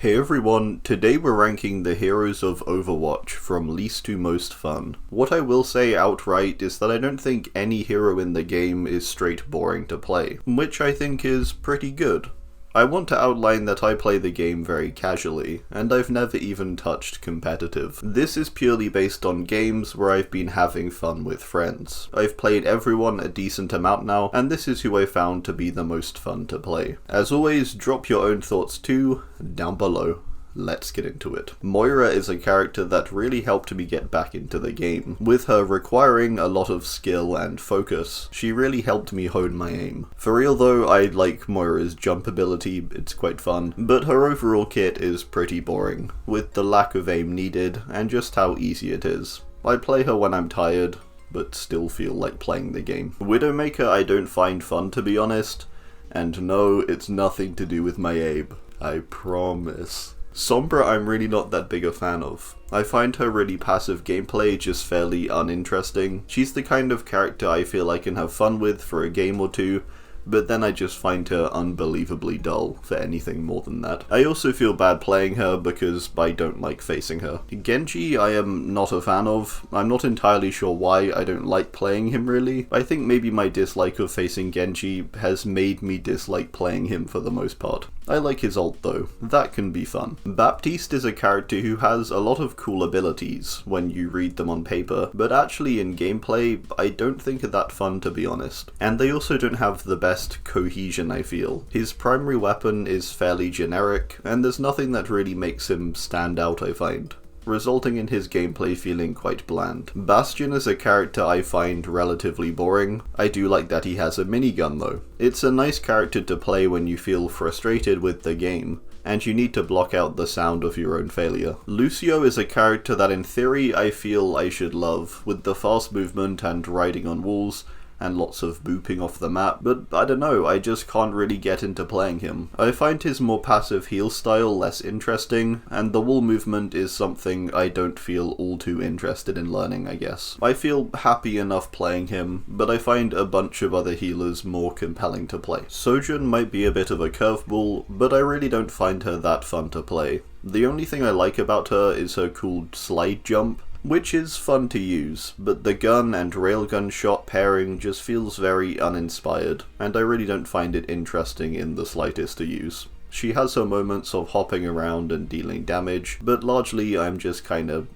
Hey everyone, today we're ranking the heroes of Overwatch from least to most fun. What I will say outright is that I don't think any hero in the game is straight boring to play, which I think is pretty good. I want to outline that I play the game very casually, and I've never even touched competitive. This is purely based on games where I've been having fun with friends. I've played everyone a decent amount now, and this is who I found to be the most fun to play. As always, drop your own thoughts too, down below. Let's get into it. Moira is a character that really helped me get back into the game. With her requiring a lot of skill and focus, she really helped me hone my aim. For real though, I like Moira's jump ability, it's quite fun, but her overall kit is pretty boring, with the lack of aim needed and just how easy it is. I play her when I'm tired, but still feel like playing the game. Widowmaker I don't find fun, to be honest, and no, it's nothing to do with my aim. I promise. Sombra I'm really not that big a fan of. I find her really passive gameplay just fairly uninteresting. She's the kind of character I feel I can have fun with for a game or two, but then I just find her unbelievably dull for anything more than that. I also feel bad playing her because I don't like facing her. Genji I am not a fan of. I'm not entirely sure why I don't like playing him really. I think maybe my dislike of facing Genji has made me dislike playing him for the most part. I like his ult though, that can be fun. Baptiste is a character who has a lot of cool abilities when you read them on paper, but actually in gameplay I don't think are that fun, to be honest. And they also don't have the best cohesion, I feel. His primary weapon is fairly generic, and there's nothing that really makes him stand out, I find, resulting in his gameplay feeling quite bland. Bastion is a character I find relatively boring. I do like that he has a minigun though. It's a nice character to play when you feel frustrated with the game, and you need to block out the sound of your own failure. Lúcio is a character that in theory I feel I should love, with the fast movement and riding on walls, and lots of booping off the map, but I don't know, I just can't really get into playing him. I find his more passive heal style less interesting, and the wall movement is something I don't feel all too interested in learning, I guess. I feel happy enough playing him, but I find a bunch of other healers more compelling to play. Sojourn might be a bit of a curveball, but I really don't find her that fun to play. The only thing I like about her is her cool slide jump, which is fun to use, but the gun and railgun shot pairing just feels very uninspired, and I really don't find it interesting in the slightest to use. She has her moments of hopping around and dealing damage, but largely I'm just kinda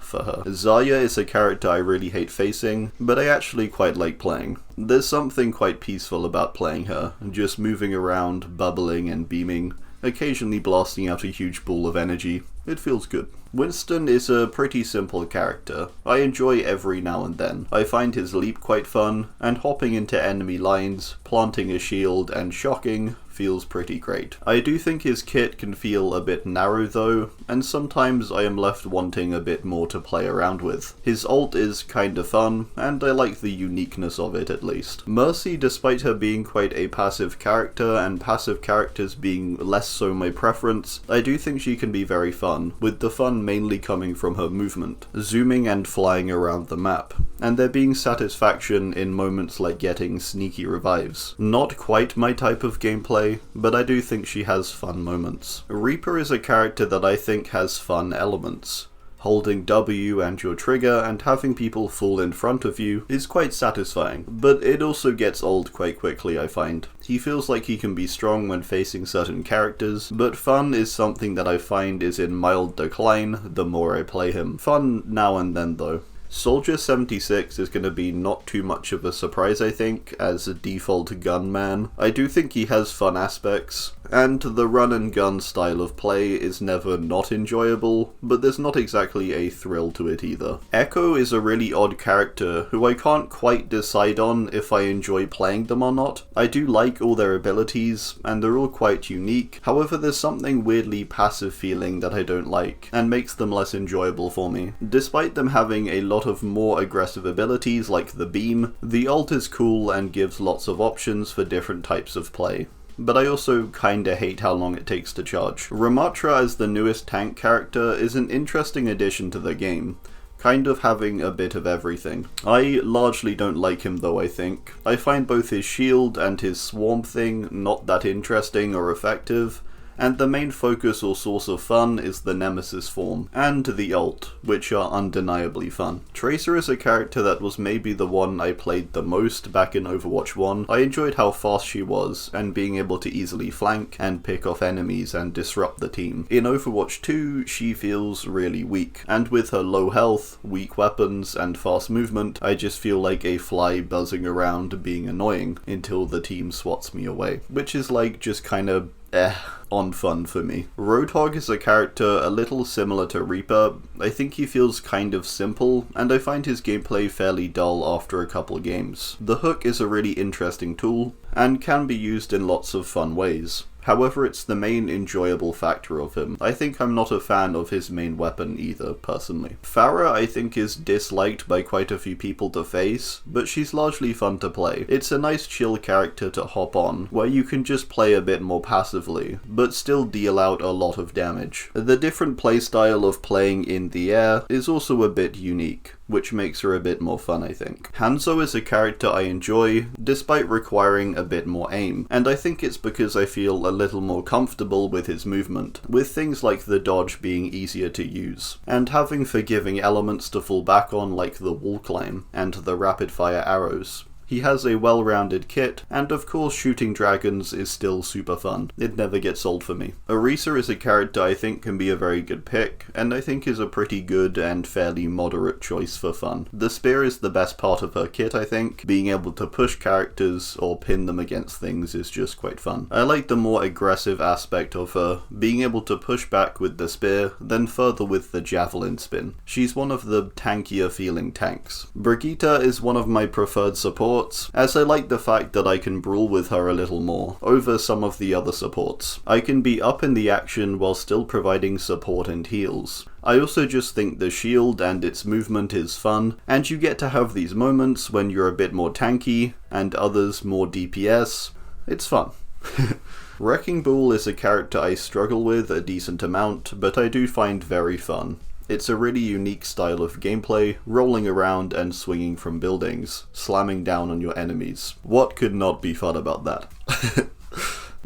for her. Zarya is a character I really hate facing, but I actually quite like playing. There's something quite peaceful about playing her, just moving around, bubbling and beaming, occasionally blasting out a huge ball of energy. It feels good. Winston is a pretty simple character. I enjoy every now and then. I find his leap quite fun, and hopping into enemy lines, planting a shield, and shocking feels pretty great. I do think his kit can feel a bit narrow though, and sometimes I am left wanting a bit more to play around with. His ult is kinda fun, and I like the uniqueness of it at least. Mercy, despite her being quite a passive character, and passive characters being less so my preference, I do think she can be very fun, with the fun mainly coming from her movement, zooming and flying around the map, and there being satisfaction in moments like getting sneaky revives. Not quite my type of gameplay, but I do think she has fun moments. Reaper is a character that I think has fun elements. Holding W and your trigger and having people fall in front of you is quite satisfying, but it also gets old quite quickly, I find. He feels like he can be strong when facing certain characters, but fun is something that I find is in mild decline the more I play him. Fun now and then though. Soldier 76 is going to be not too much of a surprise, I think, as a default gunman. I do think he has fun aspects, and the run and gun style of play is never not enjoyable, but there's not exactly a thrill to it either. Echo is a really odd character who I can't quite decide on if I enjoy playing them or not. I do like all their abilities, and they're all quite unique, however there's something weirdly passive feeling that I don't like, and makes them less enjoyable for me. Despite them having a lot of more aggressive abilities like the beam, the ult is cool and gives lots of options for different types of play. But I also kinda hate how long it takes to charge. Ramattra as the newest tank character is an interesting addition to the game, kind of having a bit of everything. I largely don't like him though, I think. I find both his shield and his swarm thing not that interesting or effective, and the main focus or source of fun is the Nemesis form, and the ult, which are undeniably fun. Tracer is a character that was maybe the one I played the most back in Overwatch 1. I enjoyed how fast she was, and being able to easily flank and pick off enemies and disrupt the team. In Overwatch 2, she feels really weak, and with her low health, weak weapons, and fast movement, I just feel like a fly buzzing around being annoying until the team swats me away, which is like just kind of on fun for me. Roadhog is a character a little similar to Reaper. I think he feels kind of simple, and I find his gameplay fairly dull after a couple games. The hook is a really interesting tool, and can be used in lots of fun ways. However, it's the main enjoyable factor of him. I think I'm not a fan of his main weapon either, personally. Pharah, I think, is disliked by quite a few people to face, but she's largely fun to play. It's a nice chill character to hop on, where you can just play a bit more passively, but still deal out a lot of damage. The different playstyle of playing in the air is also a bit unique, which makes her a bit more fun, I think. Hanzo is a character I enjoy, despite requiring a bit more aim, and I think it's because I feel a little more comfortable with his movement, with things like the dodge being easier to use, and having forgiving elements to fall back on like the wall climb and the rapid fire arrows. He has a well-rounded kit, and of course shooting dragons is still super fun. It never gets old for me. Orisa is a character I think can be a very good pick, and I think is a pretty good and fairly moderate choice for fun. The spear is the best part of her kit, I think. Being able to push characters or pin them against things is just quite fun. I like the more aggressive aspect of her, being able to push back with the spear, then further with the javelin spin. She's one of the tankier feeling tanks. Brigitte is one of my preferred supports, as I like the fact that I can brawl with her a little more over some of the other supports. I can be up in the action while still providing support and heals. I also just think the shield and its movement is fun, and you get to have these moments when you're a bit more tanky and others more DPS. It's fun. Wrecking Ball is a character I struggle with a decent amount, but I do find very fun. It's a really unique style of gameplay, rolling around and swinging from buildings, slamming down on your enemies. What could not be fun about that?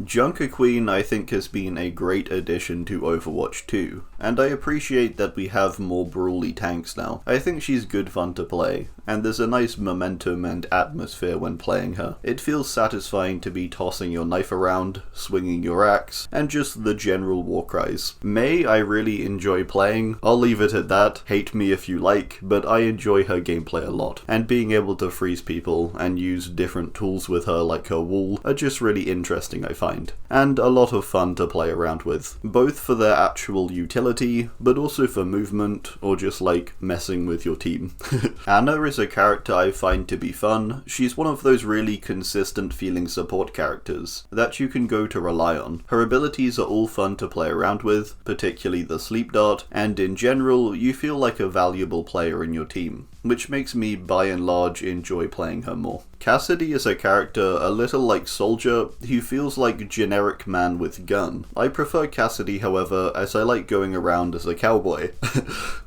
Junker Queen I think has been a great addition to Overwatch 2, and I appreciate that we have more brawly tanks now. I think she's good fun to play, and there's a nice momentum and atmosphere when playing her. It feels satisfying to be tossing your knife around, swinging your axe, and just the general war cries. Mei I really enjoy playing. I'll leave it at that. Hate me if you like, but I enjoy her gameplay a lot, and being able to freeze people and use different tools with her like her wall are just really interesting, I find, and a lot of fun to play around with, both for their actual utility, but also for movement, or just like messing with your team. Ana is a character I find to be fun. She's one of those really consistent feeling support characters that you can go to rely on. Her abilities are all fun to play around with, particularly the sleep dart, and in general you feel like a valuable player in your team, which makes me by and large enjoy playing her more. Cassidy is a character a little like Soldier, who feels like generic man with gun. I prefer Cassidy, however, as I like going around as a cowboy,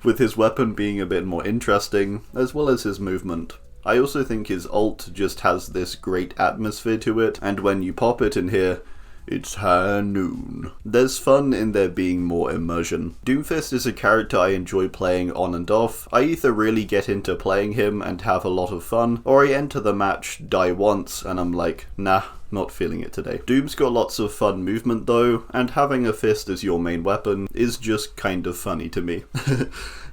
with his weapon being a bit more interesting, as well as his movement. I also think his ult just has this great atmosphere to it, and when you pop it in here, it's high noon. There's fun in there being more immersion. Doomfist is a character I enjoy playing on and off. I either really get into playing him and have a lot of fun, or I enter the match, die once, and I'm like, nah, not feeling it today. Doom's got lots of fun movement though, and having a fist as your main weapon is just kind of funny to me.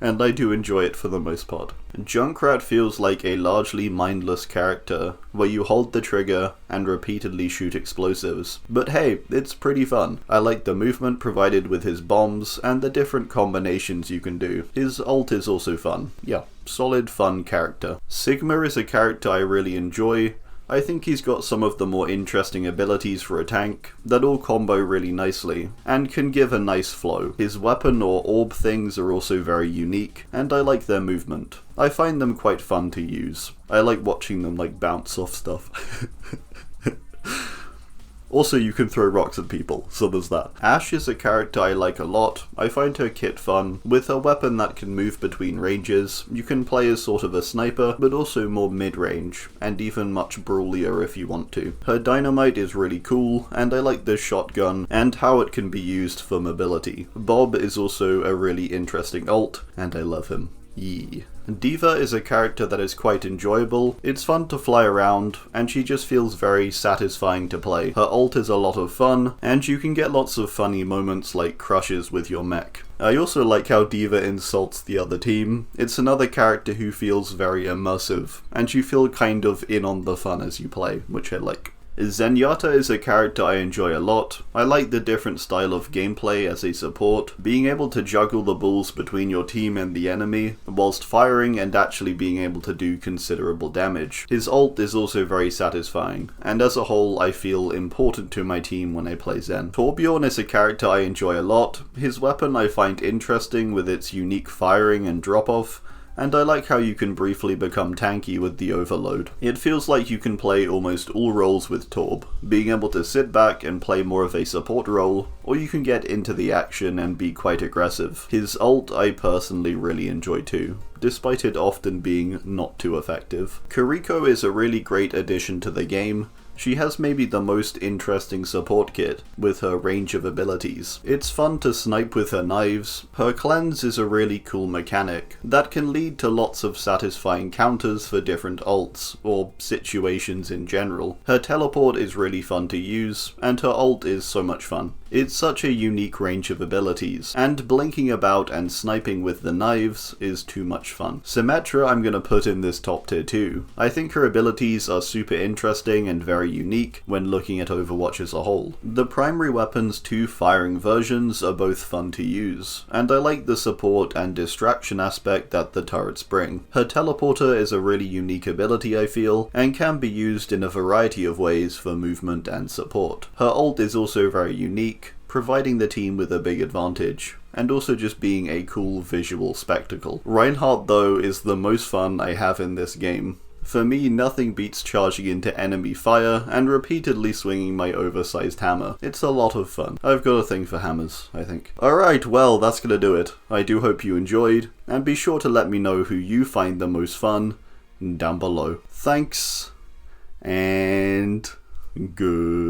And I do enjoy it for the most part. Junkrat feels like a largely mindless character, where you hold the trigger and repeatedly shoot explosives. But hey, it's pretty fun. I like the movement provided with his bombs, and the different combinations you can do. His ult is also fun. Yeah, solid fun character. Sigma is a character I really enjoy. I think he's got some of the more interesting abilities for a tank that all combo really nicely, and can give a nice flow. His weapon or orb things are also very unique, and I like their movement. I find them quite fun to use. I like watching them like bounce off stuff. Also, you can throw rocks at people, so there's that. Ashe is a character I like a lot. I find her kit fun. With a weapon that can move between ranges, you can play as sort of a sniper, but also more mid-range, and even much brawlier if you want to. Her dynamite is really cool, and I like the shotgun, and how it can be used for mobility. Bob is also a really interesting ult, and I love him. Yee. D.Va is a character that is quite enjoyable, it's fun to fly around, and she just feels very satisfying to play. Her ult is a lot of fun, and you can get lots of funny moments like crushes with your mech. I also like how D.Va insults the other team. It's another character who feels very immersive, and you feel kind of in on the fun as you play, which I like. Zenyatta is a character I enjoy a lot. I like the different style of gameplay as a support, being able to juggle the balls between your team and the enemy, whilst firing and actually being able to do considerable damage. His ult is also very satisfying, and as a whole I feel important to my team when I play Zen. Torbjörn is a character I enjoy a lot. His weapon I find interesting with its unique firing and drop-off, and I like how you can briefly become tanky with the overload. It feels like you can play almost all roles with Torb, being able to sit back and play more of a support role, or you can get into the action and be quite aggressive. His ult I personally really enjoy too, despite it often being not too effective. Kiriko is a really great addition to the game. She has maybe the most interesting support kit, with her range of abilities. It's fun to snipe with her knives. Her cleanse is a really cool mechanic that can lead to lots of satisfying counters for different ults, or situations in general. Her teleport is really fun to use, and her ult is so much fun. It's such a unique range of abilities, and blinking about and sniping with the knives is too much fun. Symmetra I'm gonna put in this top tier too. I think her abilities are super interesting and very unique when looking at Overwatch as a whole. The primary weapon's two firing versions are both fun to use, and I like the support and distraction aspect that the turrets bring. Her teleporter is a really unique ability I feel, and can be used in a variety of ways for movement and support. Her ult is also very unique, providing the team with a big advantage, and also just being a cool visual spectacle. Reinhardt though is the most fun I have in this game. For me, nothing beats charging into enemy fire and repeatedly swinging my oversized hammer. It's a lot of fun. I've got a thing for hammers, I think. Alright, well, that's gonna do it. I do hope you enjoyed, and be sure to let me know who you find the most fun down below. Thanks, and goodbye.